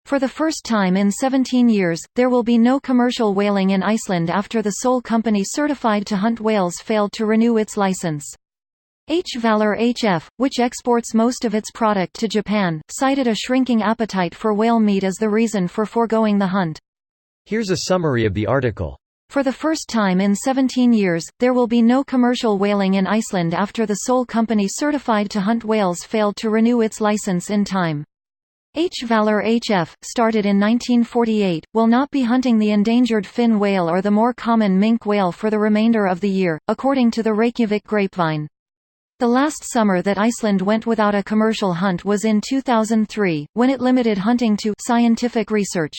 For the first time in 17 years, there will be no commercial whaling in Iceland after the sole company certified to hunt whales failed to renew its license. Valor HF, which exports most of its product to Japan, cited a shrinking appetite for whale meat as the reason for foregoing the hunt. Here's a summary of the article. For the first time in 17 years, there will be no commercial whaling in Iceland after the sole company certified to hunt whales failed to renew its license in time. Valor HF, started in 1948, will not be hunting the endangered fin whale or the more common minke whale for the remainder of the year, according to the Reykjavik Grapevine. The last summer that Iceland went without a commercial hunt was in 2003, when it limited hunting to scientific research.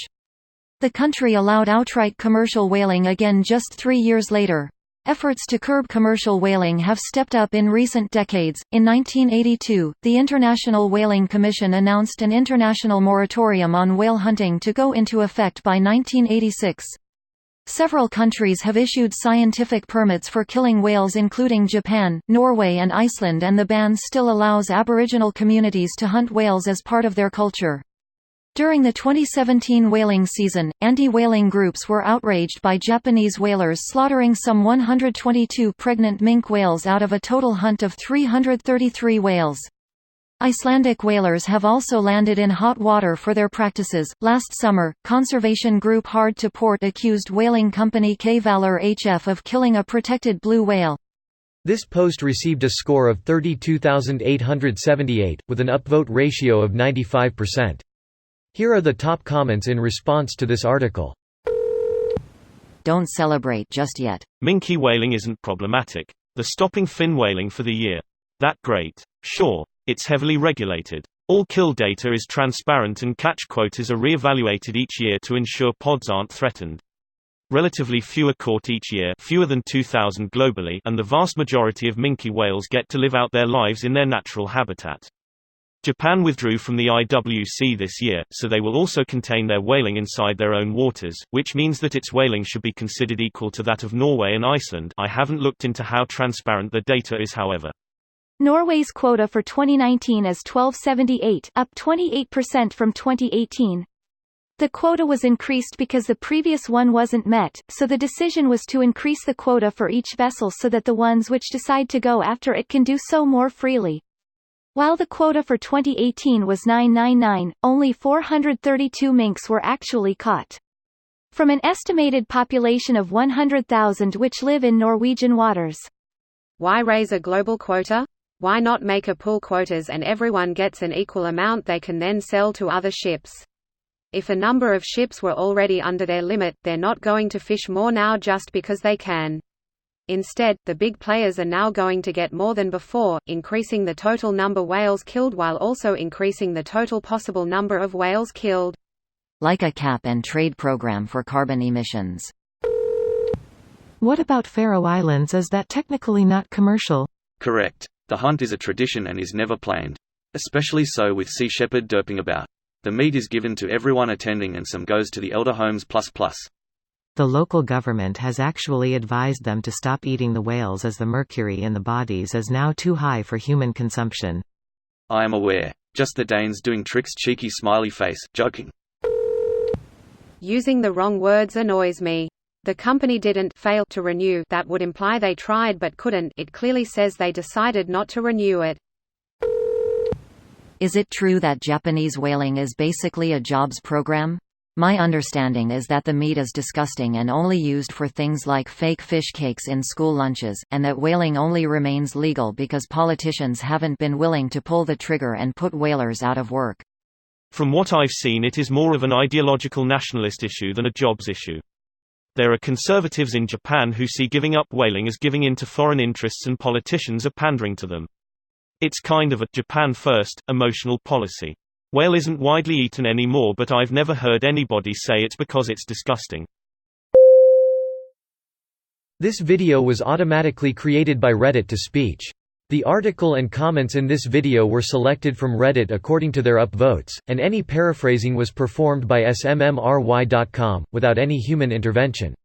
The country allowed outright commercial whaling again just 3 years later. Efforts to curb commercial whaling have stepped up in recent decades. In 1982, the International Whaling Commission announced an international moratorium on whale hunting to go into effect by 1986. Several countries have issued scientific permits for killing whales, including Japan, Norway, and Iceland, and the ban still allows Aboriginal communities to hunt whales as part of their culture. During the 2017 whaling season, anti-whaling groups were outraged by Japanese whalers slaughtering some 122 pregnant minke whales out of a total hunt of 333 whales. Icelandic whalers have also landed in hot water for their practices. Last summer, conservation group Hard to Port accused whaling company Valor HF of killing a protected blue whale. This post received a score of 32,878, with an upvote ratio of 95%. Here are the top comments in response to this article. Don't celebrate just yet. Minke whaling isn't problematic. They're stopping fin whaling for the year. That great. Sure. It's heavily regulated. All kill data is transparent and catch quotas are re-evaluated each year to ensure pods aren't threatened. Relatively fewer caught each year, fewer than 2,000 globally, and the vast majority of minke whales get to live out their lives in their natural habitat. Japan withdrew from the IWC this year, so they will also contain their whaling inside their own waters, which means that its whaling should be considered equal to that of Norway and Iceland. I haven't looked into how transparent the data is, however. Norway's quota for 2019 is 1278, up 28% from 2018. The quota was increased because the previous one wasn't met, so the decision was to increase the quota for each vessel so that the ones which decide to go after it can do so more freely. While the quota for 2018 was 999, only 432 minks were actually caught. From an estimated population of 100,000 which live in Norwegian waters. Why raise a global quota? Why not make a pool quotas and everyone gets an equal amount they can then sell to other ships? If a number of ships were already under their limit, they're not going to fish more now just because they can. Instead, the big players are now going to get more than before, increasing the total number whales killed while also increasing the total possible number of whales killed. Like a cap and trade program for carbon emissions. What about Faroe Islands? Is that technically not commercial? Correct. The hunt is a tradition and is never planned. Especially so with sea shepherd derping about. The meat is given to everyone attending and some goes to the elder homes ++. The local government has actually advised them to stop eating the whales as the mercury in the bodies is now too high for human consumption. I am aware. Just the Danes doing tricks, cheeky smiley face, joking. Using the wrong words annoys me. The company didn't fail to renew. That would imply they tried but couldn't. It clearly says they decided not to renew it. Is it true that Japanese whaling is basically a jobs program? My understanding is that the meat is disgusting and only used for things like fake fish cakes in school lunches, and that whaling only remains legal because politicians haven't been willing to pull the trigger and put whalers out of work. From what I've seen, it is more of an ideological nationalist issue than a jobs issue. There are conservatives in Japan who see giving up whaling as giving in to foreign interests, and politicians are pandering to them. It's kind of a Japan first emotional policy. Whale isn't widely eaten anymore, but I've never heard anybody say it's because it's disgusting. This video was automatically created by Reddit to speech. The article and comments in this video were selected from Reddit according to their upvotes, and any paraphrasing was performed by smmry.com, without any human intervention.